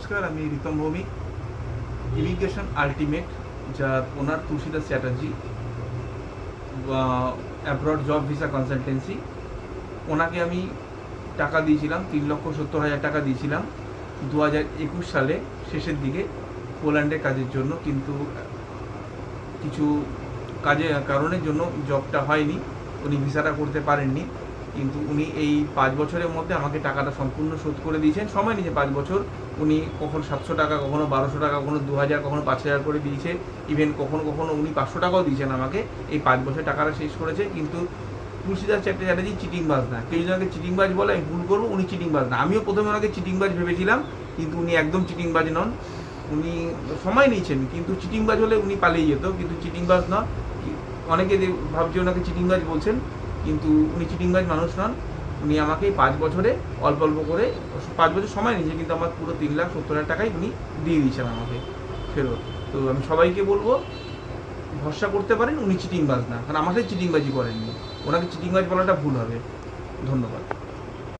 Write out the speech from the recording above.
নমস্কার, আমি Ritam Bhowmik, immigration ultimate, যার owner Tulsidas Chatterjee, abroad job visa consultancy. ওনাকে আমি টাকা দিয়েছিলাম, 3,70,000 টাকা দিয়েছিলাম 2021 সালে শেষের দিকে পোল্যান্ডের কাজের জন্য। কিন্তু কিছু কারণের জন্য জবটা হয়নি, উনি ভিসাটা করতে পারেননি। কিন্তু উনি এই 5 বছরের মধ্যে আমাকে টাকাটা সম্পূর্ণ শোধ করে দিয়েছেন। সময় নিয়েছে 5 বছর। উনি কখনো 700 টাকা, কখনো 1200 টাকা, কখনো 2000, কখনো 5000 করে দিয়েছে। ইভেন কখনো কখনো উনি 500 টাকাও দিয়েছেন আমাকে। এই 5 বছর টাকাটা শেষ করেছে। কিন্তু তুলসীদাস চ্যাটার্জি চিটিংবাজ না। কেউ যদি আমাকে চিটিংবাজ বলে আমি ভুল করবো, উনি চিটিংবাজ না। আমিও প্রথমে ওনাকে চিটিংবাজ ভেবেছিলাম, কিন্তু উনি একদম চিটিংবাজ নন। উনি সময় নিয়েছেন, কিন্তু চিটিংবাজ হলে উনি পালিয়ে যেত, কিন্তু চিটিংবাজ নন। অনেকে ভাবছে ওনাকে চিটিংবাজ বলছেন, কিন্তু উনি চিটিংবাজ মানুষ নন। উনি আমাকে 5 বছরে অল্প অল্প করে 5 বছর সময় নিয়েছে, কিন্তু আমার পুরো 3,70,000 টাকাই উনি দিয়ে দিয়েছেন আমাকে ফেরত। তো আমি সবাইকে বলবো, ভরসা করতে পারেন, উনি চিটিংবাজ না, কারণ আমার সাথে চিটিংবাজি করেননি। ওনাকে চিটিংবাজ বলাটা ভুল হবে। ধন্যবাদ।